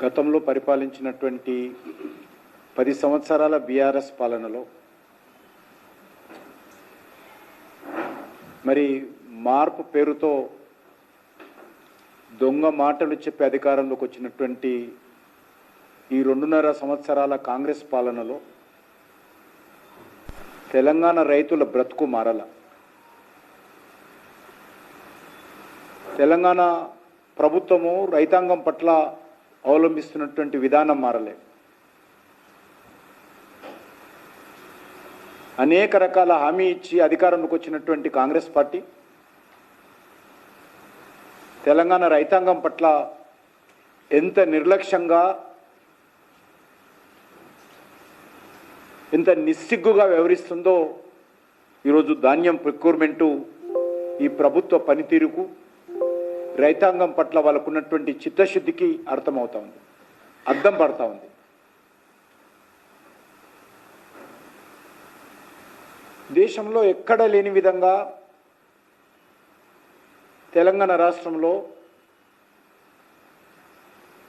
గతంలో పరిపాలించినటువంటి 10 సంవత్సరాల బీఆర్ఎస్ పాలనలో మరి మార్పు పేరుతో దొంగ మాటలు చెప్పి అధికారంలోకి వచ్చినటువంటి ఈ 2.5 సంవత్సరాల కాంగ్రెస్ పాలనలో తెలంగాణ రైతుల బ్రతుకు మారల. తెలంగాణ ప్రభుత్వము రైతాంగం పట్ల అవలంబిస్తున్నటువంటి విధానం మారలే. అనేక రకాల హామీ ఇచ్చి అధికారంలోకి వచ్చినటువంటి కాంగ్రెస్ పార్టీ తెలంగాణ రైతాంగం పట్ల ఎంత నిర్లక్ష్యంగా, ఎంత నిస్సిగ్గుగా వ్యవహరిస్తుందో ఈరోజు ధాన్యం ప్రొక్యూర్మెంటు ఈ ప్రభుత్వ పనితీరుకు, రైతాంగం పట్ల వాళ్ళకున్నటువంటి చిత్తశుద్ధికి అర్థమవుతా ఉంది, అద్దం పడతా ఉంది. దేశంలో ఎక్కడ లేని విధంగా తెలంగాణ రాష్ట్రంలో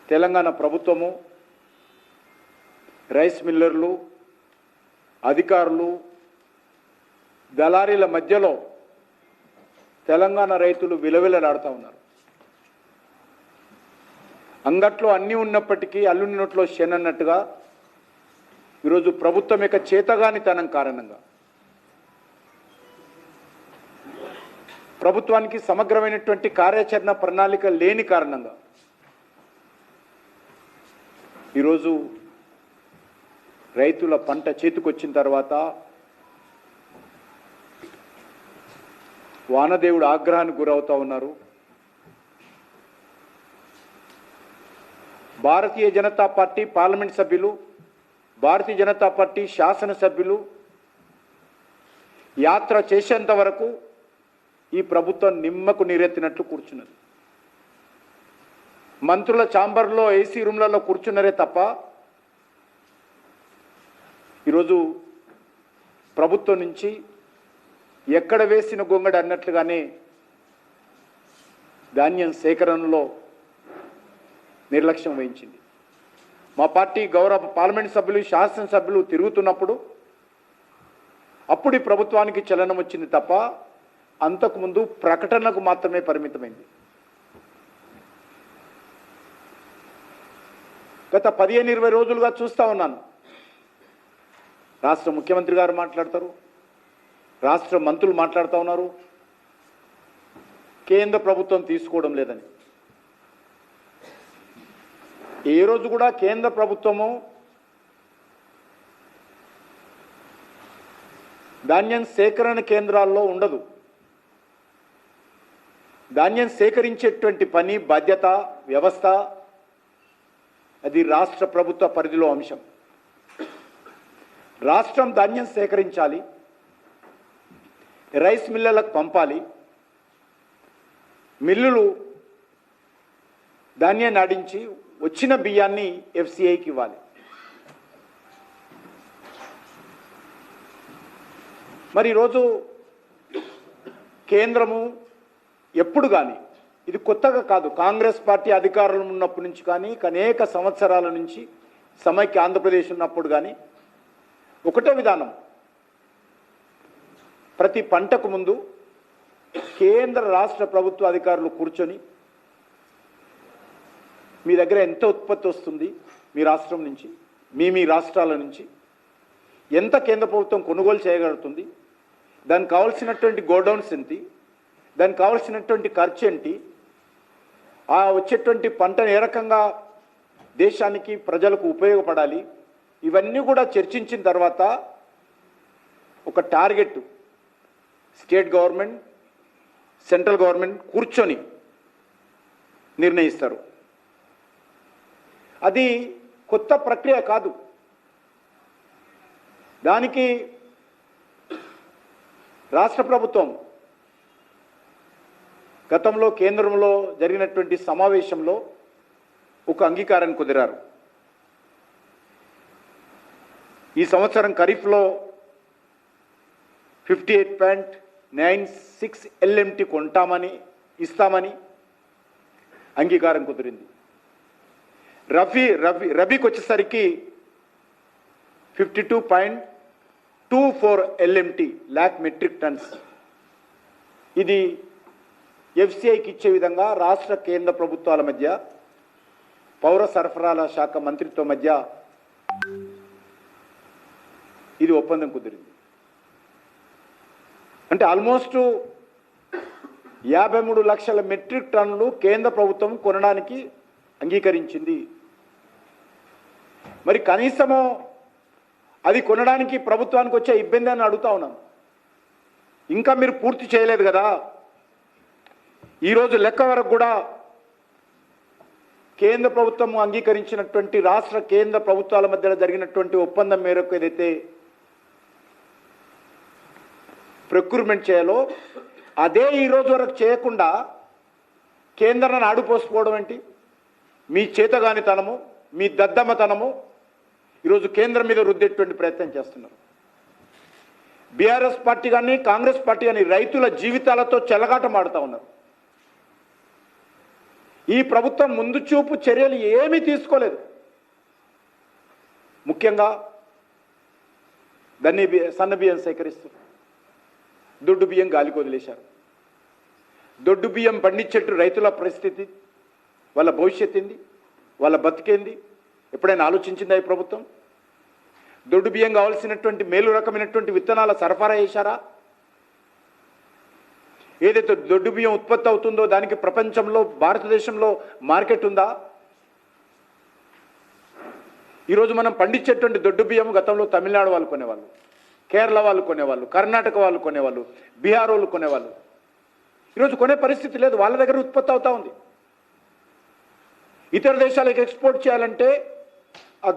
తెలంగాణ ప్రభుత్వము, రైస్ మిల్లర్లు, అధికారులు, దళారీల మధ్యలో తెలంగాణ రైతులు విలవిలలాడుతూ ఉన్నారు. అంగట్లో అన్నీ ఉన్నప్పటికీ అల్లుని నోట్లో శనన్నట్టుగా ఈరోజు ప్రభుత్వం యొక్క చేతగానితనం కారణంగా, ప్రభుత్వానికి సమగ్రమైనటువంటి కార్యాచరణ ప్రణాళిక లేని కారణంగా ఈరోజు రైతుల పంట చేతికొచ్చిన తర్వాత వానదేవుడు ఆగ్రహానికి గురవుతూ ఉన్నారు. భారతీయ జనతా పార్టీ పార్లమెంట్ సభ్యులు, భారతీయ జనతా పార్టీ శాసనసభ్యులు యాత్ర చేసేంత వరకు ఈ ప్రభుత్వం నిమ్మకు నీరెత్తినట్లు కూర్చున్నది. మంత్రుల ఛాంబర్లో, ఏసీ రూమ్లలో కూర్చున్నారే తప్ప ఈరోజు ప్రభుత్వం నుంచి ఎక్కడ వేసిన గొంగడి అన్నట్లుగానే ధాన్యం సేకరణలో నిర్లక్ష్యం వహించింది. మా పార్టీ గౌరవ పార్లమెంట్ సభ్యులు, శాసనసభ్యులు తిరుగుతున్నప్పుడు అప్పుడు ఈ ప్రభుత్వానికి చలనం వచ్చింది తప్ప అంతకుముందు ప్రకటనకు మాత్రమే పరిమితమైంది. గత 15-20 రోజులుగా చూస్తూ ఉన్నాను. రాష్ట్ర ముఖ్యమంత్రి గారు మాట్లాడతారు, రాష్ట్ర మంత్రులు మాట్లాడుతూ ఉన్నారు, కేంద్ర ప్రభుత్వం తీసుకోవడం లేదని. ఏ రోజు కూడా కేంద్ర ప్రభుత్వము ధాన్యం సేకరణ కేంద్రాల్లో ఉండదు. ధాన్యం సేకరించేటువంటి పని, బాధ్యత, వ్యవస్థ అది రాష్ట్ర ప్రభుత్వ పరిధిలో అంశం. రాష్ట్రం ధాన్యం సేకరించాలి, రైస్ మిల్లర్లకు పంపాలి, మిల్లులు ధాన్యాన్ని ఆడించి వచ్చిన బియ్యాన్ని ఎఫ్సిఐకి ఇవ్వాలి. మరి ఈరోజు కేంద్రము ఎప్పుడు కానీ, ఇది కొత్తగా కాదు, కాంగ్రెస్ పార్టీ అధికారంలో ఉన్నప్పటి నుంచి కానీ, అనేక సంవత్సరాల నుంచి సమైక్య ఆంధ్రప్రదేశ్ ఉన్నప్పుడు కానీ ఒకటే విధానం. ప్రతి పంటకు ముందు కేంద్ర రాష్ట్ర ప్రభుత్వ అధికారులు కూర్చొని మీ దగ్గర ఎంత ఉత్పత్తి వస్తుంది, మీ రాష్ట్రం నుంచి, మీ రాష్ట్రాల నుంచి ఎంత కేంద్ర ప్రభుత్వం కొనుగోలు చేయగలుగుతుంది, దానికి కావాల్సినటువంటి గోడౌన్స్ ఏంటి, దానికి కావాల్సినటువంటి ఖర్చు ఏంటి, ఆ వచ్చేటువంటి పంటను ఏ రకంగా దేశానికి, ప్రజలకు ఉపయోగపడాలి, ఇవన్నీ కూడా చర్చించిన తర్వాత ఒక target state government, central government కూర్చొని నిర్ణయిస్తారు. అది కొత్త ప్రక్రియ కాదు. దానికి రాష్ట్ర ప్రభుత్వం గతంలో కేంద్రంలో జరిగినటువంటి సమావేశంలో ఒక అంగీకారాన్ని కుదిరారు. ఈ సంవత్సరం ఖరీఫ్లో 58.96 LMT కొంటామని, ఇస్తామని అంగీకారం కుదిరింది. రబీకి వచ్చేసరికి 52.24 LMT లాక్ మెట్రిక్ టన్స్. ఇది ఎఫ్సిఐకి ఇచ్చే విధంగా రాష్ట్ర కేంద్ర ప్రభుత్వాల మధ్య పౌర సరఫరాల శాఖ మంత్రిత్వ మధ్య ఇది ఒప్పందం కుదిరింది. అంటే ఆల్మోస్ట్ 53 లక్షల మెట్రిక్ టన్నులు కేంద్ర ప్రభుత్వం కొనడానికి అంగీకరించింది. మరి కనీసము అది కొనడానికి ప్రభుత్వానికి వచ్చే ఇబ్బంది అని అడుగుతా ఉన్నాం. ఇంకా మీరు పూర్తి చేయలేదు కదా. ఈరోజు లెక్క వరకు కూడా కేంద్ర ప్రభుత్వం అంగీకరించినటువంటి రాష్ట్ర కేంద్ర ప్రభుత్వాల మధ్య జరిగినటువంటి ఒప్పందం మేరకు ఏదైతే ప్రొక్యూర్మెంట్ చేయాలో అదే ఈరోజు వరకు చేయకుండా కేంద్రాన్ని ఆడిపోసుకోవడం ఏంటి? మీ చేతగానితనము, మీ దద్దమ్మతనము ఈరోజు కేంద్రం మీద రుద్దేటువంటి ప్రయత్నం చేస్తున్నారు. బీఆర్ఎస్ పార్టీ కానీ కాంగ్రెస్ పార్టీ కానీ రైతుల జీవితాలతో చెలగాటమాడుతూ ఉన్నారు. ఈ ప్రభుత్వం ముందు చూపు చర్యలు ఏమీ తీసుకోలేదు. ముఖ్యంగా సన్న బియ్యం సేకరిస్తారు, దొడ్డు బియ్యం గాలికి వదిలేశారు. దొడ్డు బియ్యం పండించేట్టు రైతుల పరిస్థితి, వాళ్ళ భవిష్యత్ ఏంది, వాళ్ళ బతికేంది ఎప్పుడైనా ఆలోచించిందా ఈ ప్రభుత్వం? దొడ్డు బియ్యం కావాల్సినటువంటి మేలు రకమైనటువంటి విత్తనాల సరఫరా చేశారా? ఏదైతే దొడ్డు బియ్యం ఉత్పత్తి అవుతుందో దానికి ప్రపంచంలో భారతదేశంలో మార్కెట్ ఉందా? ఈరోజు మనం పండించేటువంటి దొడ్డు బియ్యం గతంలో తమిళనాడు వాళ్ళు కొనేవాళ్ళు, కేరళ వాళ్ళు కొనేవాళ్ళు, కర్ణాటక వాళ్ళు కొనేవాళ్ళు, బీహార్ వాళ్ళు కొనేవాళ్ళు. ఈరోజు కొనే పరిస్థితి లేదు, వాళ్ళ దగ్గర ఉత్పత్తి అవుతా ఉంది. ఇతర దేశాలకు ఎక్స్పోర్ట్ చేయాలంటే ఆ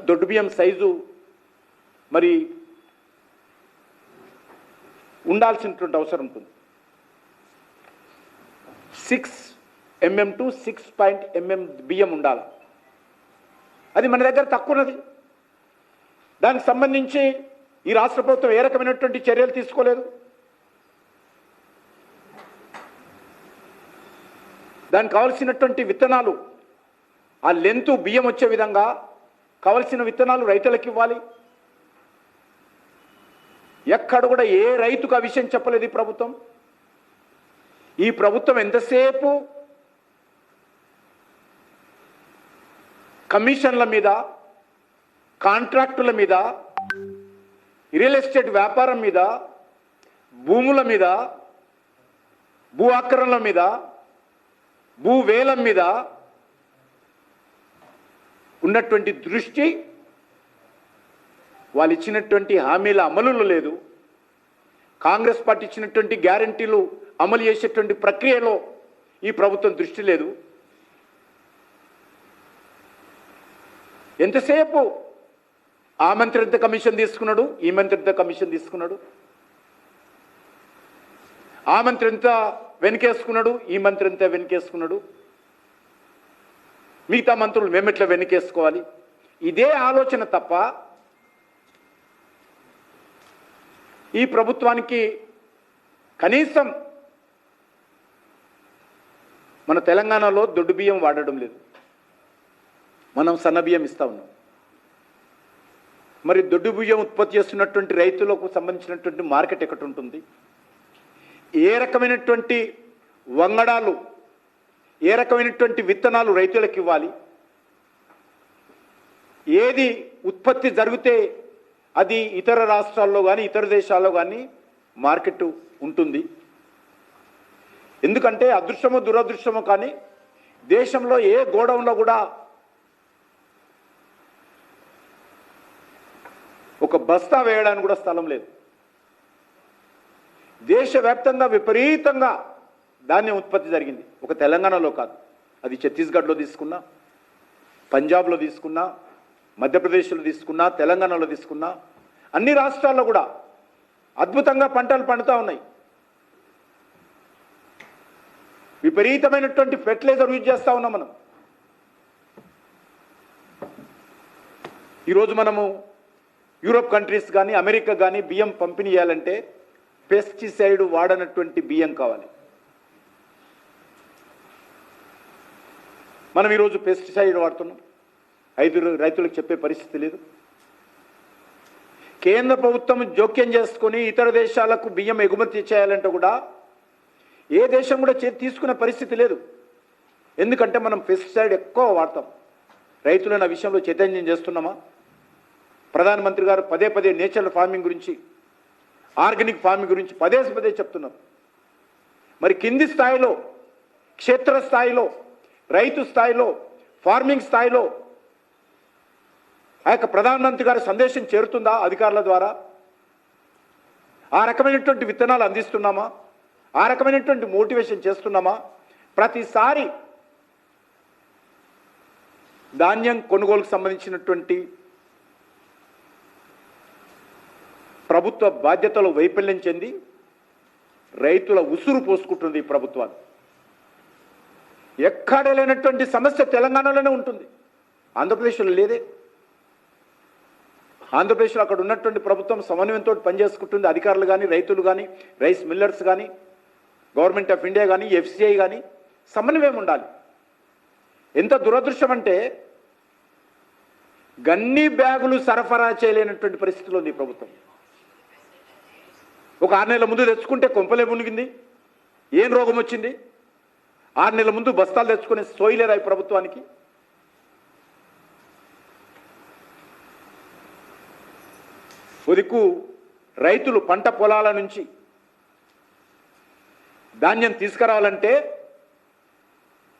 దొడ్డు బియ్యం సైజు మరి ఉండాల్సినటువంటి అవసరం ఉంటుంది. 6 mm to 6 mm బియ్యం ఉండాలి. అది మన దగ్గర తక్కువ ఉన్నది. దానికి సంబంధించి ఈ రాష్ట్ర ప్రభుత్వం ఏ రకమైనటువంటి చర్యలు తీసుకోలేదు. దానికి కావాల్సినటువంటి విత్తనాలు, ఆ లెంతు బియ్యం వచ్చే విధంగా కావలసిన విత్తనాలు రైతులకు ఇవ్వాలి. ఎక్కడ కూడా ఏ రైతుకు ఆ విషయం చెప్పలేదు ఈ ప్రభుత్వం. ఈ ప్రభుత్వం ఎంతసేపు కమిషన్ల మీద, కాంట్రాక్టుల మీద, రియల్ ఎస్టేట్ వ్యాపారం మీద, భూముల మీద, భూ ఆక్రమణల మీద, భూ వేలం మీద ఉన్నటువంటి దృష్టి వాళ్ళు ఇచ్చినటువంటి హామీల అమలులో లేదు. కాంగ్రెస్ పార్టీ ఇచ్చినటువంటి గ్యారంటీలు అమలు చేసేటువంటి ప్రక్రియలో ఈ ప్రభుత్వం దృష్టి లేదు. ఎంతసేపు ఆ మంత్రి ఎంత కమిషన్ తీసుకున్నాడు, ఈ మంత్రి ఎంత కమిషన్ తీసుకున్నాడు, ఆ మంత్రి ఎంత వెనకేసుకున్నాడు, ఈ మంత్రి ఎంత వెనకేసుకున్నాడు, మిగతా మంత్రులు మేమెట్లా వెనకేసుకోవాలి, ఇదే ఆలోచన తప్ప ఈ ప్రభుత్వానికి కనీసం మన తెలంగాణలో దొడ్డు బియ్యం వాడడం లేదు, మనం సన్న బియ్యం ఇస్తా ఉన్నాం. మరి దొడ్డు బియ్యం ఉత్పత్తి చేస్తున్నటువంటి రైతులకు సంబంధించినటువంటి మార్కెట్ ఎక్కడ ఉంటుంది? ఏ రకమైనటువంటి వంగడాలు, ఏ రకమైనటువంటి విత్తనాలు రైతులకు ఇవ్వాలి? ఏది ఉత్పత్తి జరిగితే అది ఇతర రాష్ట్రాల్లో కానీ ఇతర దేశాల్లో కానీ మార్కెట్ ఉంటుంది? ఎందుకంటే అదృష్టమో దురదృష్టమో కానీ దేశంలో ఏ గోడౌన్లో కూడా ఒక బస్తా వేయడానికి కూడా స్థలం లేదు. దేశవ్యాప్తంగా విపరీతంగా ధాన్యం ఉత్పత్తి జరిగింది. ఒక తెలంగాణలో కాదు, అది ఛత్తీస్గఢ్లో తీసుకున్నా, పంజాబ్లో తీసుకున్నా, మధ్యప్రదేశ్లో తీసుకున్నా, తెలంగాణలో తీసుకున్నా, అన్ని రాష్ట్రాల్లో కూడా అద్భుతంగా పంటలు పండుతూ ఉన్నాయి. విపరీతమైనటువంటి ఫెర్టిలైజర్ యూజ్ చేస్తూ ఉన్నాం మనం. ఈరోజు మనము యూరోప్ కంట్రీస్ కానీ అమెరికా కానీ బియ్యం పంపిణీ చేయాలంటే పెస్టిసైడ్ వాడనటువంటి బియ్యం కావాలి. మనం ఈరోజు పెస్టిసైడ్ వాడుతున్నాం, రైతులకు చెప్పే పరిస్థితి లేదు. కేంద్ర ప్రభుత్వం జోక్యం చేసుకొని ఇతర దేశాలకు బియ్యం ఎగుమతి చేయాలంటే కూడా ఏ దేశం కూడా తీసుకునే పరిస్థితి లేదు. ఎందుకంటే మనం పెస్టిసైడ్ ఎక్కువ వాడతాం. రైతులను ఆ విషయంలో చైతన్యం చేస్తున్నామా? ప్రధానమంత్రి గారు పదే పదే నేచురల్ ఫార్మింగ్ గురించి, ఆర్గానిక్ ఫార్మింగ్ గురించి పదే చెప్తున్నారు. మరి కింది స్థాయిలో, క్షేత్ర స్థాయిలో, రైతు స్థాయిలో, ఫార్మింగ్ స్థాయిలో ఆ యొక్క ప్రధానమంత్రి గారి సందేశం చేరుతుందా అధికారుల ద్వారా? ఆ రకమైనటువంటి విత్తనాలు అందిస్తున్నామా? ఆ రకమైనటువంటి మోటివేషన్ చేస్తున్నామా? ప్రతిసారి ధాన్యం కొనుగోలుకు సంబంధించినటువంటి ప్రభుత్వ బాధ్యతలో వైఫల్యం చెంది రైతుల ఉసురు పోసుకుంటుంది ఈ ప్రభుత్వాలు. ఎక్కడ లేనటువంటి సమస్య తెలంగాణలోనే ఉంటుంది, ఆంధ్రప్రదేశ్లో లేదే. ఆంధ్రప్రదేశ్లో అక్కడ ఉన్నటువంటి ప్రభుత్వం సమన్వయంతో పనిచేసుకుంటుంది. అధికారులు కానీ, రైతులు కానీ, రైస్ మిల్లర్స్ కానీ, గవర్నమెంట్ ఆఫ్ ఇండియా కానీ, ఎఫ్సిఐ కానీ సమన్వయం ఉండాలి. ఎంత దురదృష్టం అంటే గన్ని బ్యాగులు సరఫరా చేయలేనటువంటి పరిస్థితిలో ఉంది ప్రభుత్వం. ఒక 6 నెలల ముందు తెచ్చుకుంటే కొంపలే మునిగింది, ఏం రోగం వచ్చింది? 6 నెలల ముందు బస్తాలు తెచ్చుకునే సోయలేరా ఈ ప్రభుత్వానికి? ఉదికు రైతులు పంట పొలాల నుంచి ధాన్యం తీసుకురావాలంటే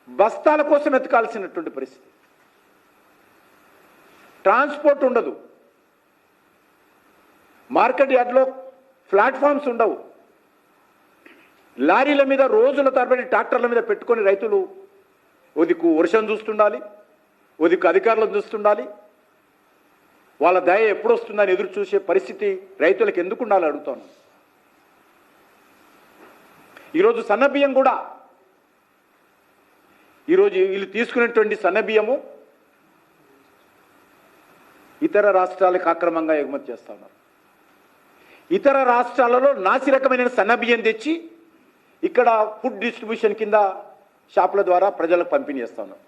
బస్తాల కోసం ఎతకాల్సినటువంటి పరిస్థితి. ట్రాన్స్పోర్ట్ ఉండదు, మార్కెట్ యార్డ్లో ప్లాట్ఫామ్స్ ఉండవు, లారీల మీద రోజుల తరబడి ట్రాక్టర్ల మీద పెట్టుకొని రైతులు ఉదికు వర్షం చూస్తుండాలి, ఉదికు అధికారులను చూస్తుండాలి. వాళ్ళ దయ ఎప్పుడు వస్తుందని ఎదురు చూసే పరిస్థితి రైతులకు ఎందుకు ఉండాలి అడుగుతాను. ఈరోజు సన్నబియ్యం కూడా, ఈరోజు వీళ్ళు తీసుకునేటువంటి సన్నబియ్యము ఇతర రాష్ట్రాలకు అక్రమంగా ఎగుమతి చేస్తూ ఉన్నారు. ఇతర రాష్ట్రాలలో నాసి రకమైన సన్నబియ్యం తెచ్చి ఇక్కడ ఫుడ్ డిస్ట్రిబ్యూషన్ కింద షాపుల ద్వారా ప్రజలకు పంపిణీ చేస్తూ ఉన్నారు.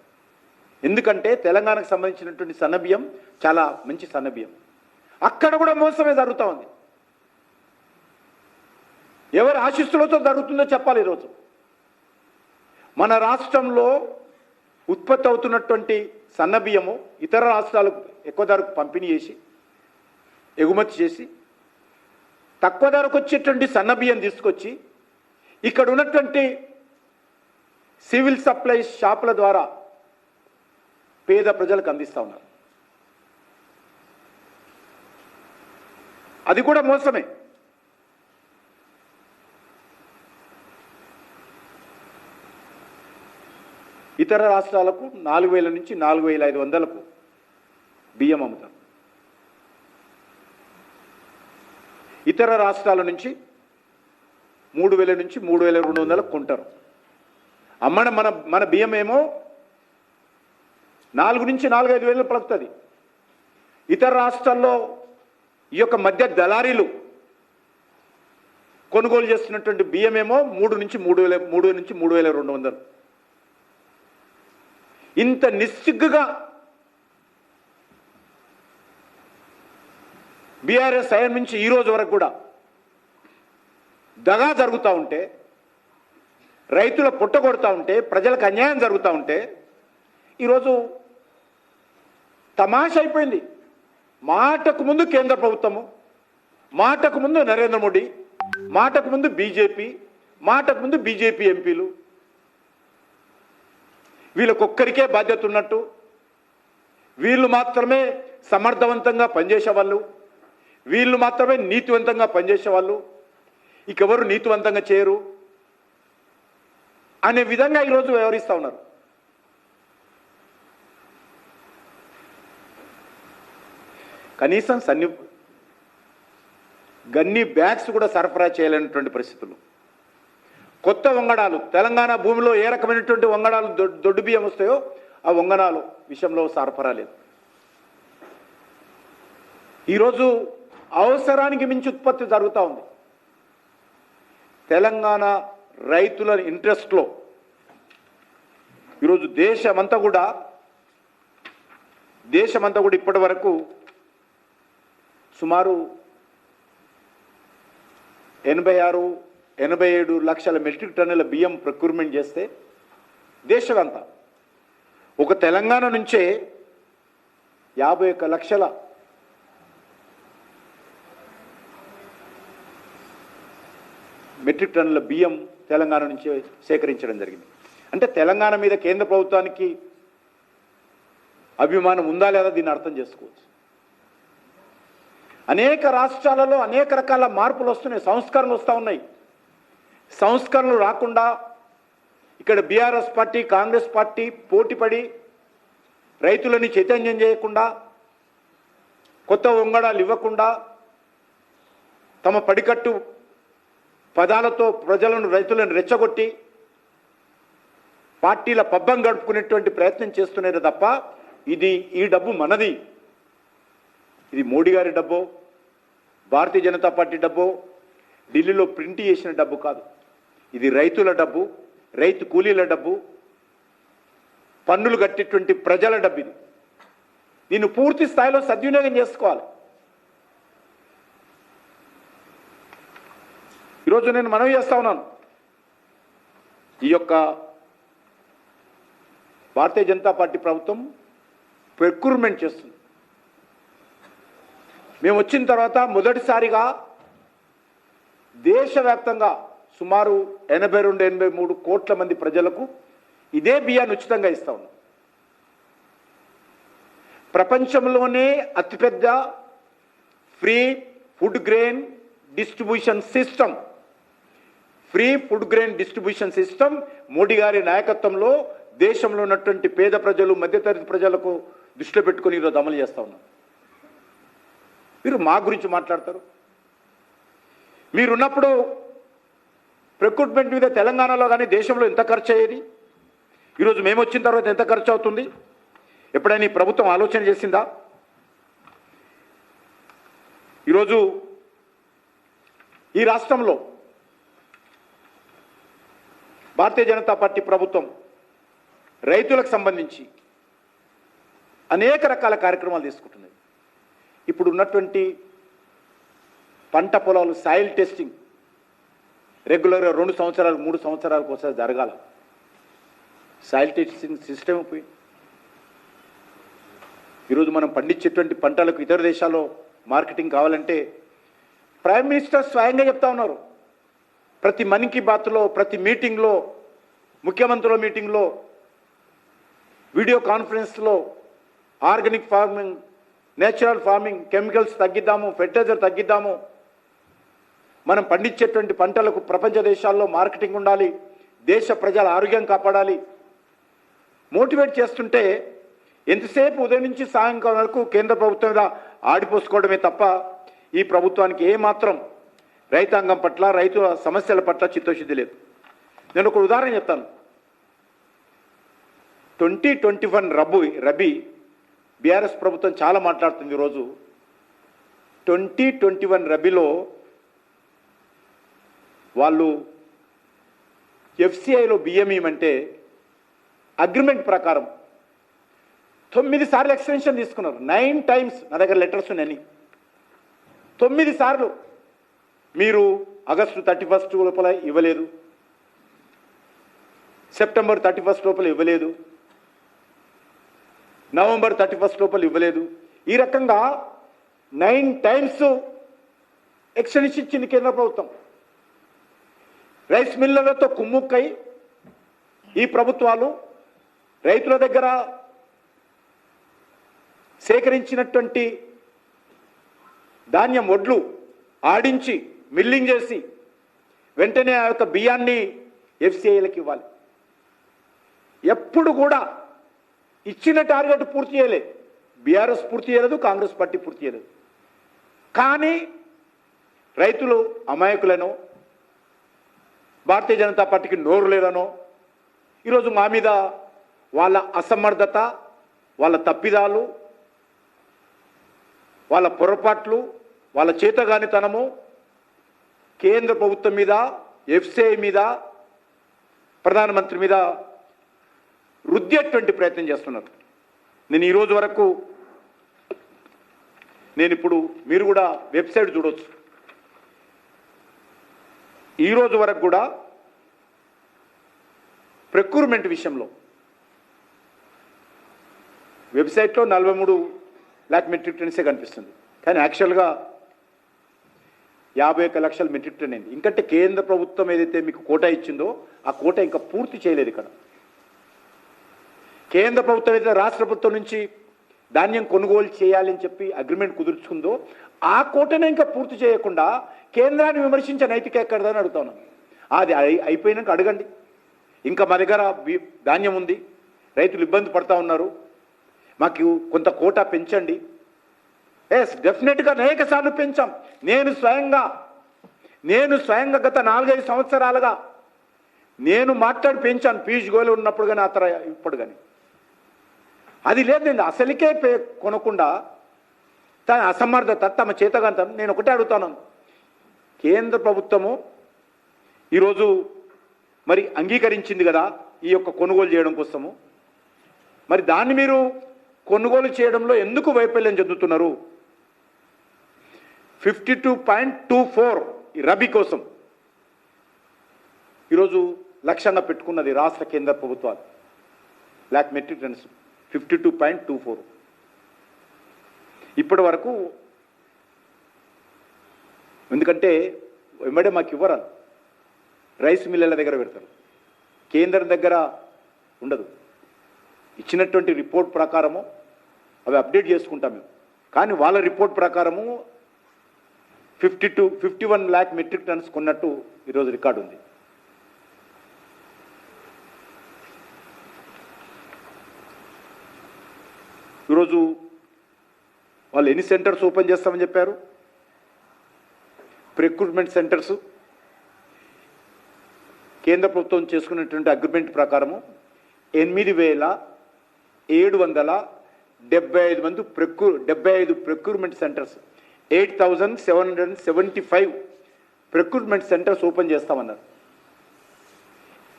ఎందుకంటే తెలంగాణకు సంబంధించినటువంటి సన్నబియ్యం చాలా మంచి సన్నబియ్యం. అక్కడ కూడా మోసమే జరుగుతూ ఉంది. ఎవరి ఆశీస్సులతో జరుగుతుందో చెప్పాలి. ఈరోజు మన రాష్ట్రంలో ఉత్పత్తి అవుతున్నటువంటి సన్నబియ్యము ఇతర రాష్ట్రాలకు ఎక్కువ ధరకు పంపిణీ చేసి ఎగుమతి చేసి తక్కువ ధరకు వచ్చేటువంటి సన్నబియ్యం తీసుకొచ్చి ఇక్కడ ఉన్నటువంటి సివిల్ సప్లైస్ షాపుల ద్వారా పేద ప్రజలకు అందిస్తూ ఉన్నారు. అది కూడా మోసమే. ఇతర రాష్ట్రాలకు 4,000 నుంచి 4,500కు బియ్యం అమ్ముతారు. ఇతర రాష్ట్రాల నుంచి 3,000 నుంచి 3,200కు కొంటారు. అమ్మడం మన బియ్యం ఏమో 4 నుంచి 4-5 వేలు పలుకుతుంది. ఇతర రాష్ట్రాల్లో ఈ యొక్క మధ్య దళారీలు కొనుగోలు చేస్తున్నటువంటి బియ్యం ఏమో 3 నుంచి 3,200. ఇంత నిస్సిగ్గుగా బీఆర్ఎస్ హయాం నుంచి ఈ రోజు వరకు కూడా దగా జరుగుతూ ఉంటే, రైతుల పుట్టగొడుతూ ఉంటే, ప్రజలకు అన్యాయం జరుగుతూ ఉంటే ఈరోజు తమాష అయిపోయింది. మాటకు ముందు కేంద్ర ప్రభుత్వము, మాటకు ముందు నరేంద్ర మోడీ, మాటకు ముందు బీజేపీ, మాటకు ముందు బీజేపీ ఎంపీలు, వీళ్ళకొక్కరికే బాధ్యత ఉన్నట్టు, వీళ్ళు మాత్రమే సమర్థవంతంగా పనిచేసేవాళ్ళు, వీళ్ళు మాత్రమే నీతివంతంగా పనిచేసేవాళ్ళు, ఇంకెవరు నీతివంతంగా చేయరు అనే విధంగా ఈరోజు వ్యవహరిస్తూ ఉన్నారు. కనీసం గన్ని బ్యాగ్స్ కూడా సరఫరా చేయలేనటువంటి పరిస్థితులు. కొత్త వంగడాలు, తెలంగాణ భూమిలో ఏ రకమైనటువంటి వంగడాలు దొడ్డు బియ్యం వస్తాయో ఆ వంగడాలు విషయంలో సరఫరా లేదు. ఈరోజు అవసరానికి మించి ఉత్పత్తి జరుగుతూ ఉంది. తెలంగాణ రైతుల ఇంట్రెస్ట్లో ఈరోజు దేశమంతా కూడా ఇప్పటి వరకు సుమారు 86-87 లక్షల మెట్రిక్ టన్నుల బియ్యం ప్రొక్యూర్మెంట్ చేస్తే దేశమంతా ఒక తెలంగాణ నుంచే 51 లక్షల మెట్రిక్ టన్నుల బియ్యం తెలంగాణ నుంచి సేకరించడం జరిగింది. అంటే తెలంగాణ మీద కేంద్ర ప్రభుత్వానికి అభిమానం ఉందా లేదా దీన్ని అర్థం చేసుకోవచ్చు. అనేక రాష్ట్రాలలో అనేక రకాల మార్పులు వస్తున్నాయి, సంస్కరణలు వస్తూ ఉన్నాయి. సంస్కరణలు రాకుండా ఇక్కడ బీఆర్ఎస్ పార్టీ కాంగ్రెస్ పార్టీ పోటీపడి రైతులని చైతన్యం చేయకుండా, కొత్త వంగడాలు ఇవ్వకుండా, తమ పడికట్టు పదాలతో రైతులను రెచ్చగొట్టి పార్టీల పబ్బం గడుపుకునేటువంటి ప్రయత్నం చేస్తున్నారు తప్ప ఈ డబ్బు మనది, ఇది మోడీ గారి డబ్బు, భారతీయ జనతా పార్టీ డబ్బు, ఢిల్లీలో ప్రింట్ చేసిన డబ్బు కాదు. ఇది రైతుల డబ్బు, రైతు కూలీల డబ్బు, పన్నులు కట్టేటువంటి ప్రజల డబ్బు. ఇది దీన్ని పూర్తి స్థాయిలో సద్వినియోగం చేసుకోవాలి. ఈరోజు నేను మనవి చేస్తా ఉన్నాను, ఈ యొక్క భారతీయ జనతా పార్టీ ప్రభుత్వం ప్రొక్యూర్మెంట్ చేస్తుంది. మేము వచ్చిన తర్వాత మొదటిసారిగా దేశవ్యాప్తంగా సుమారు 82-83 కోట్ల మంది ప్రజలకు ఇదే బియ్యాన్ని ఉచితంగా ఇస్తా ఉన్నాం. ప్రపంచంలోనే అతిపెద్ద free food grain distribution system Modi గారి నాయకత్వంలో దేశంలో ఉన్నటువంటి పేద ప్రజలు, మధ్యతరగతి ప్రజలకు దృష్టిలో పెట్టుకుని ఈరోజు అమలు చేస్తూ ఉన్నాం. మీరు మా గురించి మాట్లాడతారు. మీరున్నప్పుడు ప్రొక్యూర్మెంట్ మీద తెలంగాణలో కానీ దేశంలో ఎంత ఖర్చు అయ్యేది, ఈరోజు మేము వచ్చిన తర్వాత ఎంత ఖర్చు అవుతుంది, ఎప్పుడైనా ఈ ప్రభుత్వం ఆలోచన చేసిందా? ఈరోజు ఈ రాష్ట్రంలో భారతీయ జనతా పార్టీ ప్రభుత్వం రైతులకు సంబంధించి అనేక రకాల కార్యక్రమాలు తీసుకుంటున్నాయి. ఇప్పుడు ఉన్నటువంటి పంట పొలాలు సాయిల్ టెస్టింగ్ రెగ్యులర్గా 2 సంవత్సరాలు 3 సంవత్సరాలకు ఒకసారి జరగాల. సాయిల్ టెస్టింగ్ సిస్టమ్ పోయి ఈరోజు మనం పండించేటువంటి పంటలకు ఇతర దేశాల్లో మార్కెటింగ్ కావాలంటే ప్రైమ్ మినిస్టర్ స్వయంగా చెప్తా ఉన్నారు. ప్రతి మన్ కీ బాత్లో, ప్రతి మీటింగ్లో, ముఖ్యమంత్రుల మీటింగ్లో, వీడియో కాన్ఫరెన్స్లో organic farming, natural farming, chemicals తగ్గిద్దాము, ఫెర్టిలైజర్ తగ్గిద్దాము, మనం పండించేటువంటి పంటలకు ప్రపంచ దేశాల్లో మార్కెటింగ్ ఉండాలి, దేశ ప్రజల ఆరోగ్యం కాపాడాలి, మోటివేట్ చేస్తుంటే ఎంతసేపు ఉదయం నుంచి సాయంకాలం వరకు కేంద్ర ప్రభుత్వం మీద ఆడిపోసుకోవడమే తప్ప ఈ ప్రభుత్వానికి ఏమాత్రం రైతాంగం పట్ల, రైతుల సమస్యల పట్ల చిత్తశుద్ధి లేదు. నేను ఒక ఉదాహరణ చెప్తాను. 2021 రబీ బీఆర్ఎస్ ప్రభుత్వం చాలా మాట్లాడుతుంది. ఈరోజు 2021 రబీలో వాళ్ళు ఎఫ్సిఐలో బియ్యం ఇవ్వమంటే అగ్రిమెంట్ ప్రకారం 9 సార్లు ఎక్స్టెన్షన్ తీసుకున్నారు. 9 టైమ్స్ నా దగ్గర లెటర్స్ ఉన్నాయి. 9 సార్లు మీరు ఆగస్టు 31 లోపల ఇవ్వలేదు, సెప్టెంబర్ 31 లోపల ఇవ్వలేదు, నవంబర్ 31 లోపల ఇవ్వలేదు. ఈ రకంగా 9 టైమ్స్ ఎక్స్టెన్షన్ ఇచ్చింది కేంద్ర ప్రభుత్వం. రైస్ మిల్లర్లతో కుమ్ముక్కై ఈ ప్రభుత్వాలు రైతుల దగ్గర సేకరించినటువంటి ధాన్యం వడ్లు ఆడించి మిల్లింగ్ చేసి వెంటనే ఆ యొక్క బియ్యాన్ని ఎఫ్సిఐలకు ఇవ్వాలి. ఎప్పుడు కూడా ఇచ్చిన టార్గెట్ పూర్తి చేయలేదు. బీఆర్ఎస్ పూర్తి చేయలేదు, కాంగ్రెస్ పార్టీ పూర్తి చేయలేదు. కానీ రైతులు అమాయకులను, భారతీయ జనతా పార్టీకి నోరు లేదనో, ఈరోజు మా మీద వాళ్ళ అసమర్థత, వాళ్ళ తప్పిదాలు, వాళ్ళ పొరపాట్లు, వాళ్ళ చేతగానితనము కేంద్ర ప్రభుత్వం మీద, ఎఫ్సిఐ మీద, ప్రధానమంత్రి మీద రుద్దేటువంటి ప్రయత్నం చేస్తున్నారు. నేను ఈరోజు వరకు ఇప్పుడు మీరు కూడా వెబ్సైట్ చూడవచ్చు. ఈరోజు వరకు కూడా ప్రొక్యూర్మెంట్ విషయంలో వెబ్సైట్లో 43 లక్షల మెట్రిక్ టన్సే కనిపిస్తుంది, కానీ యాక్చువల్గా 51 లక్షల మెట్రిక్ టన్ అయింది. ఇంకంటే కేంద్ర ప్రభుత్వం ఏదైతే మీకు కోటా ఇచ్చిందో ఆ కోటా ఇంకా పూర్తి చేయలేదు. ఇక్కడ కేంద్ర ప్రభుత్వం ఏదైతే రాష్ట్ర ప్రభుత్వం నుంచి ధాన్యం కొనుగోలు చేయాలని చెప్పి అగ్రిమెంట్ కుదుర్చుకుందో ఆ కోటనే ఇంకా పూర్తి చేయకుండా కేంద్రాన్ని విమర్శించే నైతిక ఎక్కడదని అడుగుతాను. అది అయిపోయినాక అడగండి. ఇంకా మా దగ్గర ధాన్యం ఉంది, రైతులు ఇబ్బంది పడతా ఉన్నారు, మాకు కొంత కోటా పెంచండి. ఎస్, డెఫినెట్గా అనేక సార్లు పెంచాం. నేను స్వయంగా గత 4-5 సంవత్సరాలుగా నేను మాట్లాడి పెంచాను. పీయూష్ గోయల్ ఉన్నప్పుడు కానీ ఆ తర్వాత ఇప్పుడు కానీ అది లేదు. నేను అసలుకే కొనకుండా తన అసమర్థత, తమ చేతగాంతం. నేను ఒకటే అడుగుతాను, కేంద్ర ప్రభుత్వము ఈరోజు మరి అంగీకరించింది కదా ఈ యొక్క కొనుగోలు చేయడం కోసము, మరి దాన్ని మీరు కొనుగోలు చేయడంలో ఎందుకు వైఫల్యం చెందుతున్నారు? 52.24 ఈ రబీ కోసం ఈరోజు లక్ష్యంగా పెట్టుకున్నది రాష్ట్ర కేంద్ర ప్రభుత్వాలు. Lakh metric tons 52.24. ఇప్పటి వరకు ఎందుకంటే వెంబడే మాకు ఇవ్వరాలు, రైస్ మిల్లర్ల దగ్గర పెడతారు, కేంద్రం దగ్గర ఉండదు. ఇచ్చినటువంటి రిపోర్ట్ ప్రకారము అవి అప్డేట్ చేసుకుంటాం మేము, కానీ వాళ్ళ రిపోర్ట్ ప్రకారము 51 లక్షల మెట్రిక్ టన్స్ కొన్నట్టు ఈరోజు రికార్డు ఉంది. ఈరోజు వాళ్ళు ఎన్ని సెంటర్స్ ఓపెన్ చేస్తామని చెప్పారు? ప్రొక్యూర్మెంట్ సెంటర్స్ కేంద్ర ప్రభుత్వం చేసుకున్నటువంటి అగ్రిమెంట్ ప్రకారము 8,775 మంది 75 procurement centres, 8,775 procurement centres open చేస్తామన్నారు.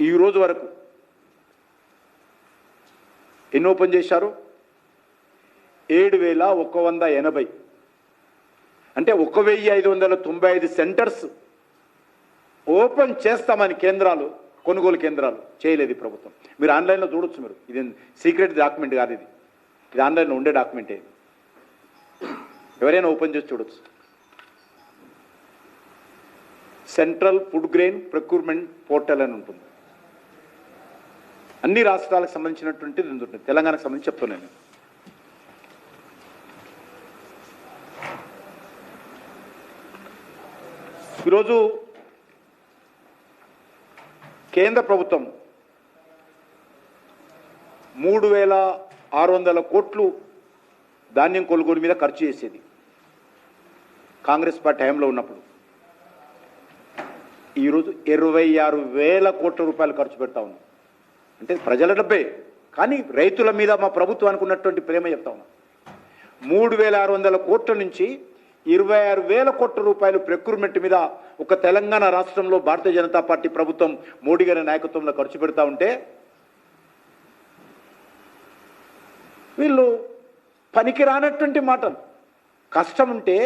ఈరోజు వరకు ఎన్ని ఓపెన్ చేశారు? 7,180. అంటే 1,595 సెంటర్స్ ఓపెన్ చేస్తామని కేంద్రాలు, కొనుగోలు కేంద్రాలు చేయలేదు ఈ ప్రభుత్వం. మీరు ఆన్లైన్లో చూడొచ్చు. మీరు ఇది సీక్రెట్ డాక్యుమెంట్ కాదు, ఇది ఆన్లైన్లో ఉండే డాక్యుమెంటే. ఎవరైనా ఓపెన్ చేసి చూడొచ్చు. Central food grain procurement portal అని ఉంటుంది. అన్ని రాష్ట్రాలకు సంబంధించినటువంటిది ఉంటుంది. తెలంగాణకు సంబంధించి చెప్తున్నాను. ఈరోజు కేంద్ర ప్రభుత్వం 3,600 కోట్లు ధాన్యం కొనుగోలు మీద ఖర్చు చేసేది కాంగ్రెస్ పార్టీ హయాంలో ఉన్నప్పుడు. ఈరోజు 26,000 కోట్ల రూపాయలు ఖర్చు పెడతా ఉన్నాం. అంటే ప్రజల డబ్బే, కానీ రైతుల మీద మా ప్రభుత్వానికి ఉన్నటువంటి ప్రేమ చెప్తా ఉన్నాం. 3,600 కోట్ల నుంచి 26,000 కోట్ల రూపాయలు ప్రొక్యూర్మెంట్ మీద ఒక తెలంగాణ రాష్ట్రంలో భారతీయ జనతా పార్టీ ప్రభుత్వం మోడీ గారి నాయకత్వంలో ఖర్చు పెడతా ఉంటే వీళ్ళు పనికి రానటువంటి మాటలు. కష్టం ఉంటే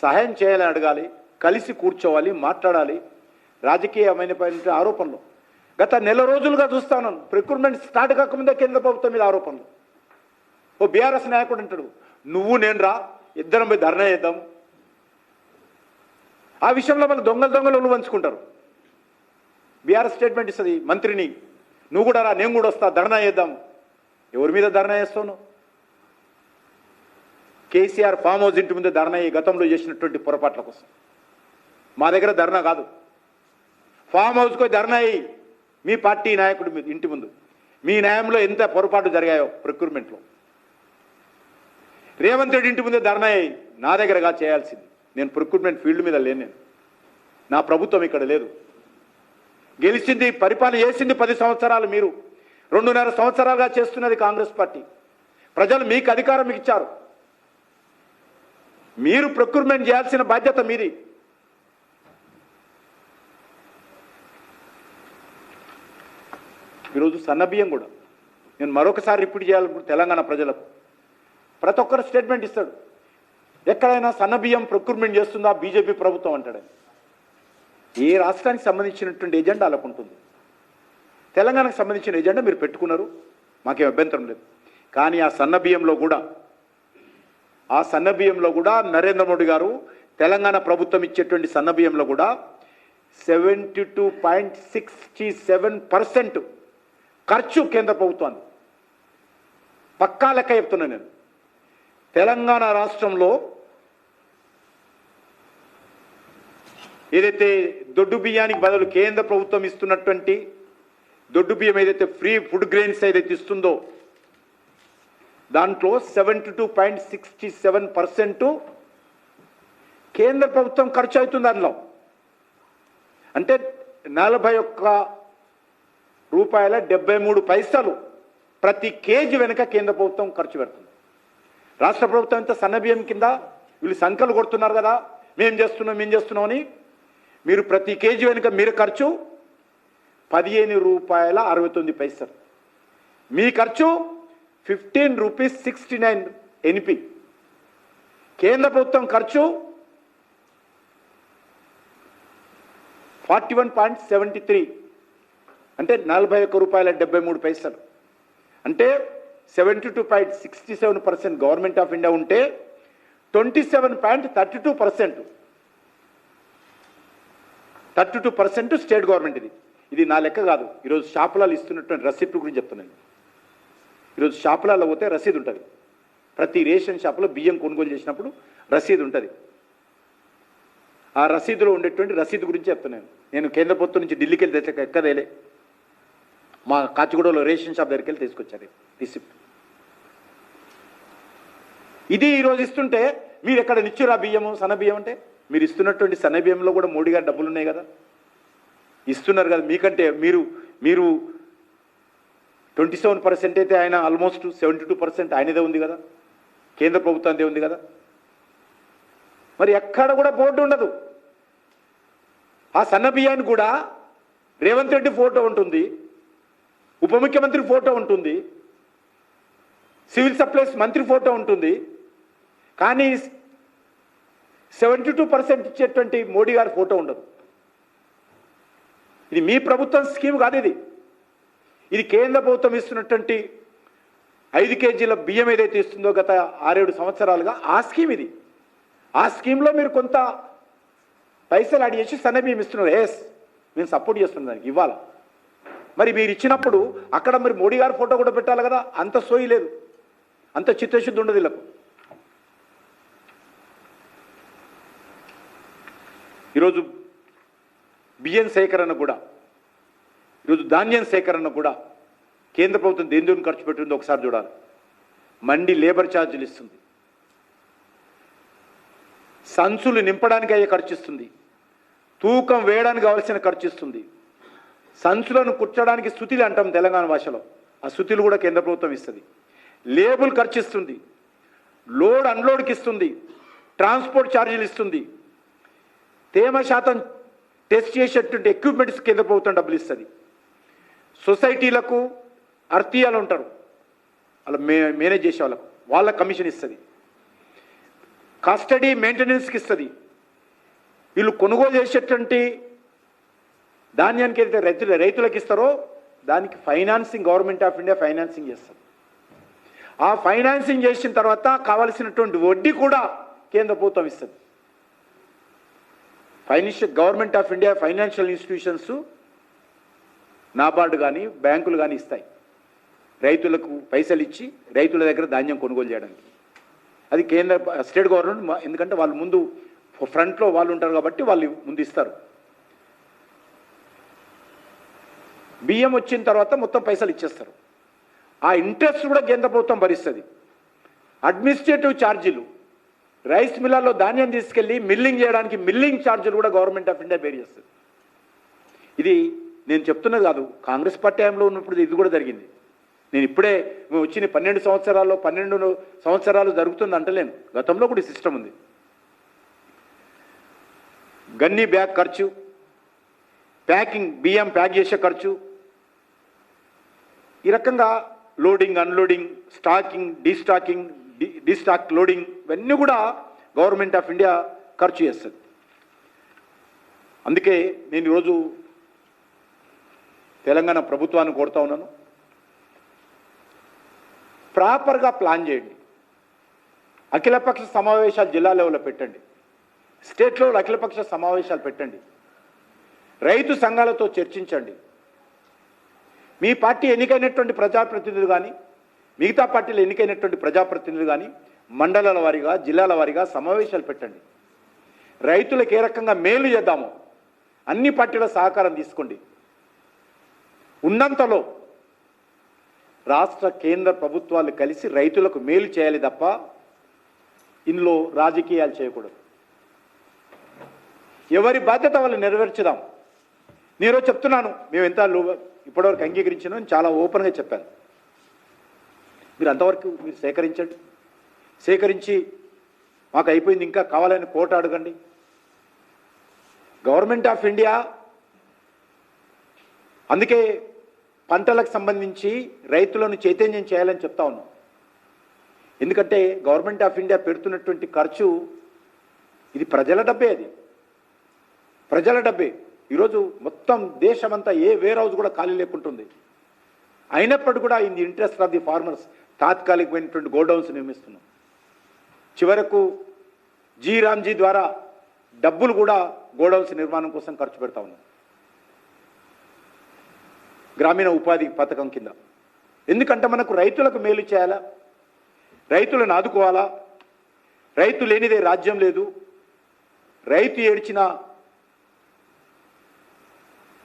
సహాయం చేయాలని అడగాలి, కలిసి కూర్చోవాలి, మాట్లాడాలి. రాజకీయమైన ఆరోపణలు గత నెల రోజులుగా చూస్తాను. ప్రొక్యూర్మెంట్ స్టార్ట్ కాకముందే కేంద్ర ప్రభుత్వం మీద ఆరోపణలు. ఓ బీఆర్ఎస్ నాయకుడు అంటాడు, నువ్వు నేను రా, ఇద్దరం పోయి ధర్నా చేద్దాం. ఆ విషయంలో వాళ్ళు దొంగలు పంచుకుంటారు. బీఆర్ఎస్ స్టేట్మెంట్ ఇస్తుంది, మంత్రిని నువ్వు కూడా రా, నేను కూడా వస్తా, ధర్నా చేద్దాం. ఎవరి మీద ధర్నా చేస్తాను? కేసీఆర్ ఫామ్ హౌస్ ఇంటి ముందే ధర్నా గతంలో చేసినటువంటి పొరపాట్ల కోసం. మా దగ్గర ధర్నా కాదు, ఫామ్ హౌస్కి ధర్నా మీ పార్టీ నాయకుడి ఇంటి ముందు. మీ న్యాయంలో ఎంత పొరపాటు జరిగాయో ప్రొక్యూర్మెంట్లో. రేవంత్ రెడ్డి ఇంటి ముందే ధర్నా నా దగ్గరగా చేయాల్సింది. నేను ప్రొక్యూర్మెంట్ ఫీల్డ్ మీద లేను. నా ప్రభుత్వం ఇక్కడ లేదు. గెలిచింది, పరిపాలన చేసింది 10 సంవత్సరాలు. మీరు 2.5 సంవత్సరాలుగా చేస్తున్నది కాంగ్రెస్ పార్టీ. ప్రజలు మీకు అధికారం ఇచ్చారు. మీరు ప్రొక్యూర్మెంట్ చేయాల్సిన బాధ్యత మీది. ఈరోజు సన్నబియ్యం కూడా నేను మరొకసారి రిపీట్ చేయాలి తెలంగాణ ప్రజలకు. ప్రతి ఒక్కరు స్టేట్మెంట్ ఇస్తాడు. ఎక్కడైనా సన్నబియ్యం ప్రొక్యూర్మెంట్ చేస్తుందా బీజేపీ ప్రభుత్వం అంటాడు. ఏ రాష్ట్రానికి సంబంధించినటువంటి ఎజెండా అలా ఉంటుంది. తెలంగాణకు సంబంధించిన ఎజెండా మీరు పెట్టుకున్నారు, మాకేం అభ్యంతరం లేదు. కానీ ఆ సన్నబియ్యంలో కూడా నరేంద్ర మోడీ గారు తెలంగాణ ప్రభుత్వం ఇచ్చేటువంటి సన్నబియ్యంలో కూడా 72.67% ఖర్చు కేంద్ర ప్రభుత్వాన్ని. పక్కా లెక్క చెప్తున్నాను నేను. తెలంగాణ రాష్ట్రంలో ఏదైతే దొడ్డు బియ్యానికి బదులు కేంద్ర ప్రభుత్వం ఇస్తున్నటువంటి దొడ్డు బియ్యం ఏదైతే ఫ్రీ ఫుడ్ గ్రెయిన్స్ ఏదైతే ఇస్తుందో దాంట్లో 72.67% కేంద్ర ప్రభుత్వం ఖర్చు అవుతుంది. దానిలో అంటే ₹41.73 ప్రతి కేజీ వెనుక కేంద్ర ప్రభుత్వం ఖర్చు పెడుతుంది. రాష్ట్ర ప్రభుత్వం ఇంత సన్నబియ్యం కింద వీళ్ళు సంఖ్యలు కొడుతున్నారు కదా, మేం చేస్తున్నాం అని. మీరు ప్రతి కేజీ వెనుక మీరు ఖర్చు ₹15.69. మీ ఖర్చు ₹15.69 కేంద్ర ప్రభుత్వం ఖర్చు 41.73 అంటే ₹41.73. అంటే 72.67% గవర్నమెంట్ ఆఫ్ ఇండియా ఉంటే 32% స్టేట్ గవర్నమెంట్. ఇది నా లెక్క కాదు. ఈరోజు షాపులలో ఇస్తున్నటువంటి రసీదు గురించి చెప్తున్నాను. ఈరోజు షాపులలో పోతే రసీదు ఉంటుంది. ప్రతి రేషన్ షాపులో బియ్యం కొనుగోలు చేసినప్పుడు రసీదు ఉంటుంది. ఆ రసీదులో ఉండేటువంటి రసీదు గురించి చెప్తున్నాను. నేను కేంద్ర ప్రభుత్వం నుంచి ఢిల్లీకి వెళ్ళి ఎక్కదేలే, మా కాచిగూడలో రేషన్ షాప్ దగ్గరికి వెళ్ళి తీసుకొచ్చారు రిసిప్ట్. ఇది ఈరోజు ఇస్తుంటే మీరు ఎక్కడ నిచ్చురా బియ్యము సన్నబియ్యం అంటే మీరు ఇస్తున్నటువంటి సన్నబియ్యంలో కూడా మోడీ గారు డబ్బులు ఉన్నాయి కదా, ఇస్తున్నారు కదా. మీకంటే మీరు 27% అయితే ఆయన ఆల్మోస్ట్ 72% ఆయనదే ఉంది కదా, కేంద్ర ప్రభుత్వందే ఉంది కదా. మరి ఎక్కడ కూడా బోర్డు ఉండదు. ఆ సన్నబియ్యానికి కూడా రేవంత్ రెడ్డి ఫోటో ఉంటుంది, ఉప ముఖ్యమంత్రి ఫోటో ఉంటుంది, సివిల్ సప్లైస్ మంత్రి ఫోటో ఉంటుంది. కానీ 72% ఇచ్చేటువంటి మోడీ గారి ఫోటో ఉండదు. ఇది మీ ప్రభుత్వం స్కీమ్ కాదు. ఇది కేంద్ర ప్రభుత్వం ఇస్తున్నటువంటి 5 కేజీల బియ్యం ఏదైతే ఇస్తుందో గత 6-7 సంవత్సరాలుగా ఆ స్కీమ్ ఇది. ఆ స్కీమ్లో మీరు కొంత పైసలు యాడ్ చేసి సన్నబియ్యం ఇస్తున్నారు. మేము సపోర్ట్ చేస్తున్నాం దానికి ఇవ్వాలి. మరి మీరు ఇచ్చినప్పుడు అక్కడ మరి మోడీ గారి ఫోటో కూడా పెట్టాలి కదా. అంత సోయి లేదు, అంత చిత్తశుద్ధి ఉండదు వీళ్ళకు. ఈరోజు బియ్యం సేకరణ కూడా, ఈరోజు ధాన్యం సేకరణ కూడా కేంద్ర ప్రభుత్వం దేని ఖర్చు పెట్టిందో ఒకసారి చూడాలి. మండి లేబర్ ఛార్జీలు ఇస్తుంది, సంచులు నింపడానికి అయ్యే ఖర్చు ఇస్తుంది, తూకం వేయడానికి కావాల్సిన ఖర్చు ఇస్తుంది, సంచులను కుట్టడానికి స్థుతిలు అంటాం తెలంగాణ భాషలో, ఆ స్థుతిలు కూడా కేంద్ర ప్రభుత్వం ఇస్తుంది, లేబుల్ ఖర్చు ఇస్తుంది, లోడ్ అన్లోడ్కి ఇస్తుంది, ట్రాన్స్పోర్ట్ ఛార్జీలు ఇస్తుంది, తేమ శాతం టెస్ట్ చేసేటువంటి ఎక్విప్మెంట్స్ కేంద్ర ప్రభుత్వం డబ్బులు ఇస్తుంది, సొసైటీలకు అర్తీయాలు ఉంటారు అలా మేనేజ్ చేసే వాళ్ళ కమిషన్ ఇస్తుంది, కస్టడీ మెయింటెనెన్స్కి ఇస్తుంది. వీళ్ళు కొనుగోలు చేసేటువంటి ధాన్యానికి ఏదైతే రైతులకు ఇస్తారో దానికి financing government of India financing చేస్తుంది. ఆ ఫైనాన్సింగ్ చేసిన తర్వాత కావలసినటువంటి వడ్డీ కూడా కేంద్ర ప్రభుత్వం ఇస్తుంది. Government of India financial institutions NABARD కానీ బ్యాంకులు కానీ ఇస్తాయి రైతులకు పైసలు ఇచ్చి రైతుల దగ్గర ధాన్యం కొనుగోలు చేయడానికి. అది స్టేట్ గవర్నమెంట్, ఎందుకంటే వాళ్ళు ముందు ఫ్రంట్లో వాళ్ళు ఉంటారు కాబట్టి వాళ్ళు ముందు ఇస్తారు. బియ్యం వచ్చిన తర్వాత మొత్తం పైసలు ఇచ్చేస్తారు. ఆ ఇంట్రెస్ట్ కూడా కేంద్ర ప్రభుత్వం భరిస్తుంది. అడ్మినిస్ట్రేటివ్ ఛార్జీలు, రైస్ మిల్లాల్లో ధాన్యం తీసుకెళ్ళి మిల్లింగ్ చేయడానికి మిల్లింగ్ ఛార్జీలు కూడా గవర్నమెంట్ ఆఫ్ ఇండియా బేర్ చేస్తుంది. ఇది నేను చెప్తున్నది కాదు, కాంగ్రెస్ పార్టీ టైంలో ఉన్నప్పుడు ఇది కూడా జరిగింది. నేను ఇప్పుడే వచ్చిన 12 సంవత్సరాలు జరుగుతుంది అంటలేను, గతంలో కూడా ఈ సిస్టమ్ ఉంది. గన్నీ బ్యాగ్ ఖర్చు, బియ్యం ప్యాక్ చేసే ఖర్చు, ఈ రకంగా లోడింగ్ అన్లోడింగ్, స్టాకింగ్, డీస్టాక్ లోడింగ్, ఇవన్నీ కూడా గవర్నమెంట్ ఆఫ్ ఇండియా ఖర్చు చేస్తుంది. అందుకే నేను ఈరోజు తెలంగాణ ప్రభుత్వాన్ని కోరుతా ఉన్నాను, ప్రాపర్గా ప్లాన్ చేయండి. అఖిలపక్ష సమావేశాలు జిల్లా లెవెల్లో పెట్టండి, స్టేట్ లెవెల్ అఖిలపక్ష సమావేశాలు పెట్టండి, రైతు సంఘాలతో చర్చించండి. మీ పార్టీ ఎన్నికైనటువంటి ప్రజాప్రతినిధులు కానీ, మిగతా పార్టీలు ఎన్నికైనటువంటి ప్రజాప్రతినిధులు కానీ మండలాల వారీగా, జిల్లాల వారీగా సమావేశాలు పెట్టండి. రైతులకు ఏ రకంగా మేలు చేద్దామో అన్ని పార్టీల సహకారం తీసుకోండి. ఉన్నంతలో రాష్ట్ర కేంద్ర ప్రభుత్వాలు కలిసి రైతులకు మేలు చేయాలి తప్ప ఇందులో రాజకీయాలు చేయకూడదు. ఎవరి బాధ్యత వాళ్ళు నెరవేర్చుదాం. నేను చెప్తున్నాను, మేము ఎంత ఇప్పటివరకు అంగీకరించాను, చాలా ఓపెన్గా చెప్పాను. మీరు అంతవరకు మీరు సేకరించండి, సేకరించి మాకు అయిపోయింది ఇంకా కావాలని కోట అడగండి. గవర్నమెంట్ ఆఫ్ ఇండియా అందుకే పంటలకు సంబంధించి రైతులను చైతన్యం చేయాలని చెప్తా ఉన్నాం. ఎందుకంటే గవర్నమెంట్ ఆఫ్ ఇండియా పెడుతున్నటువంటి ఖర్చు ఇది ప్రజల డబ్బే, అది ప్రజల డబ్బే. ఈరోజు మొత్తం దేశమంతా ఏ వేర్ హౌస్ కూడా ఖాళీ లేకుంటుంది. అయినప్పటికీ కూడా in the interest of the farmers తాత్కాలికమైనటువంటి గోడౌన్స్ నిర్మిస్తున్నాం. చివరకు రామ్జీ ద్వారా డబ్బులు కూడా గోడౌన్స్ నిర్మాణం కోసం ఖర్చు పెడతా ఉన్నాం, గ్రామీణ ఉపాధి పథకం కింద. ఎందుకంటే మనకు రైతులకు మేలు చేయాలా, రైతులను ఆదుకోవాలా. రైతు లేనిదే రాజ్యం లేదు. రైతు ఏడ్చినా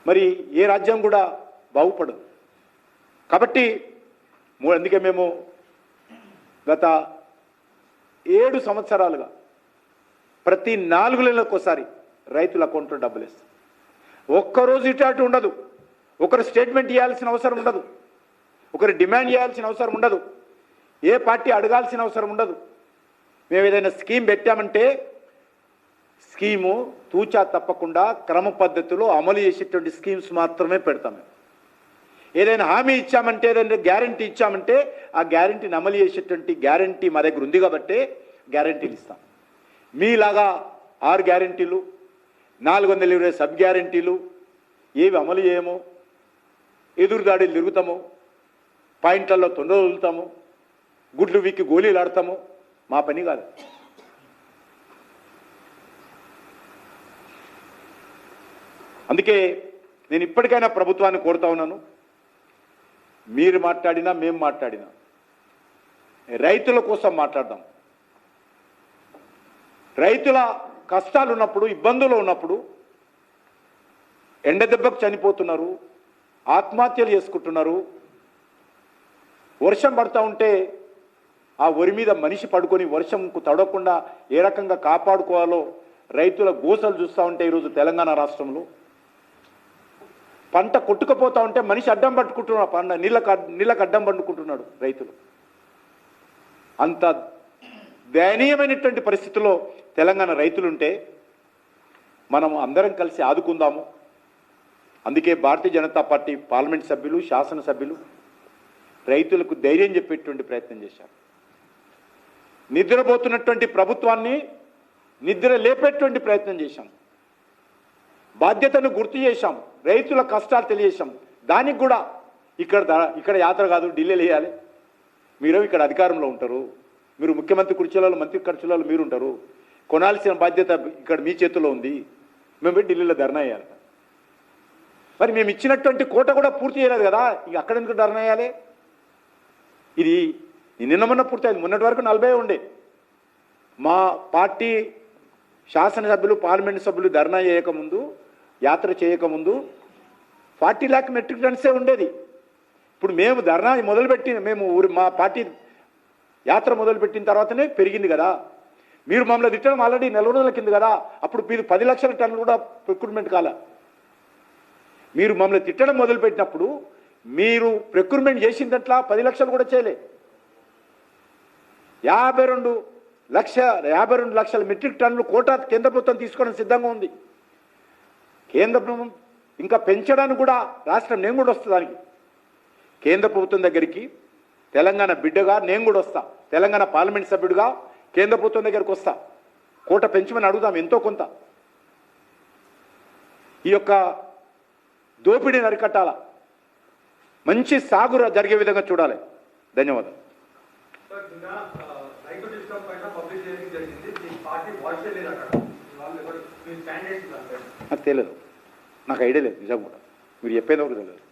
మరి ఏ రాజ్యం కూడా బాగుపడదు. కాబట్టి అందుకే మేము గత 7 సంవత్సరాలుగా ప్రతి 4 నెలలకోసారి రైతుల అకౌంట్లో డబ్బులు వేస్తాం. ఒక్కరోజు ఇటు ఉండదు, ఒకరు స్టేట్మెంట్ ఇవ్వాల్సిన అవసరం ఉండదు, ఒకరు డిమాండ్ చేయాల్సిన అవసరం ఉండదు, ఏ పార్టీ అడగాల్సిన అవసరం ఉండదు. మేము ఏదైనా స్కీమ్ పెట్టామంటే స్కీము తూచా తప్పకుండా క్రమ పద్ధతిలో అమలు చేసేటువంటి స్కీమ్స్ మాత్రమే పెడతాం. ఏదైనా హామీ ఇచ్చామంటే, ఏదైనా గ్యారంటీ ఇచ్చామంటే ఆ గ్యారంటీని అమలు చేసేటువంటి గ్యారంటీ మా దగ్గర ఉంది కాబట్టి గ్యారంటీలు ఇస్తాం. మీలాగా 6 గ్యారంటీలు, 420 సబ్ గ్యారంటీలు ఏవి అమలు చేయమో, ఎదురుదాడులు తిరుగుతాము, పాయింట్లలో తొందర వదులుతాము, గుడ్లు వీక్కి గోళీలు ఆడతాము, మా పని కాదు. అందుకే నేను ఇప్పటికైనా ప్రభుత్వాన్ని కోరుతా ఉన్నాను, మీరు మాట్లాడినా మేము మాట్లాడినా రైతుల కోసం మాట్లాడదాం. రైతుల కష్టాలు ఉన్నప్పుడు, ఇబ్బందులు ఉన్నప్పుడు, ఎండ దెబ్బకు చనిపోతున్నారు, ఆత్మహత్యలు చేసుకుంటున్నారు, వర్షం పడుతూ ఉంటే ఆ వరి మీద మనిషి పడుకొని వర్షంకు తడవకుండా ఏ రకంగా కాపాడుకోవాలో రైతుల గోసలు చూస్తూ ఉంటే ఈరోజు తెలంగాణ రాష్ట్రంలో పంట కొట్టుకుపోతూ ఉంటే మనిషి అడ్డం పట్టుకుంటున్నాడు, పంట నీళ్ళకు అడ్డం పట్టుకుంటున్నాడు రైతులు. అంత దయనీయమైనటువంటి పరిస్థితుల్లో తెలంగాణ రైతులుంటే మనం అందరం కలిసి ఆదుకుందాము. అందుకే భారతీయ జనతా పార్టీ పార్లమెంట్ సభ్యులు, శాసనసభ్యులు రైతులకు ధైర్యం చెప్పేటువంటి ప్రయత్నం చేశారు. నిద్రపోతున్నటువంటి ప్రభుత్వాన్ని నిద్ర లేపేటువంటి ప్రయత్నం చేశాం. బాధ్యతను గుర్తు చేశాం, రైతుల కష్టాలు తెలియజేశాం. దానికి కూడా ఇక్కడ యాత్ర కాదు, ఢిల్లీలో వేయాలి. మీరు ఇక్కడ అధికారంలో ఉంటారు, మీరు ముఖ్యమంత్రి కుర్చీలలో, మంత్రి కుర్చీలలో మీరు ఉంటారు, కొనాల్సిన బాధ్యత ఇక్కడ మీ చేతుల్లో ఉంది. మేము ఢిల్లీలో ధర్నా వేయాలి. మరి మేము ఇచ్చినటువంటి కోట కూడా పూర్తి చేయలేదు కదా, ఇక అక్కడ ఎందుకు ధర్నా వేయాలి? ఇది నిన్న మొన్న పూర్తయింది, మొన్నటి వరకు 40 ఉండే. మా పార్టీ శాసనసభ్యులు, పార్లమెంట్ సభ్యులు ధర్నా చేయకముందు, యాత్ర చేయకముందు 40 లాక్ మెట్రిక్ టన్సే ఉండేది. ఇప్పుడు మేము ధర్నా మా పార్టీ యాత్ర మొదలుపెట్టిన తర్వాతనే పెరిగింది కదా. మీరు మమ్మల్ని తిట్టడం ఆల్రెడీ 4 రోజుల కింద కదా, అప్పుడు మీరు 10 లక్షల టన్నులు కూడా ప్రొక్యూర్మెంట్ కాల. మీరు మమ్మల్ని తిట్టడం మొదలుపెట్టినప్పుడు మీరు ప్రొక్యూర్మెంట్ చేసిందట్లా 10 లక్షలు కూడా చేయలే. 52 లక్షల మెట్రిక్ టన్నులు కోటా కేంద్ర ప్రభుత్వం తీసుకోవడం సిద్ధంగా ఉంది. కేంద్ర ప్రభుత్వం ఇంకా పెంచడానికి కూడా రాష్ట్రం నేను కూడా వస్తుంది. దానికి కేంద్ర ప్రభుత్వం దగ్గరికి తెలంగాణ బిడ్డగా నేను కూడా వస్తా, తెలంగాణ పార్లమెంట్ సభ్యుడిగా కేంద్ర ప్రభుత్వం దగ్గరకు వస్తా, కోట పెంచమని అడుగుదాం ఎంతో కొంత. ఈ యొక్క దోపిడీని అరికట్టాల, మంచి సాగు జరిగే విధంగా చూడాలి. ధన్యవాదాలు. నాకు తెలియదు, నాకు ఐడియా లేదు నిజంగా కూడా, మీరు చెప్పేది ఎవరు తెలియదు.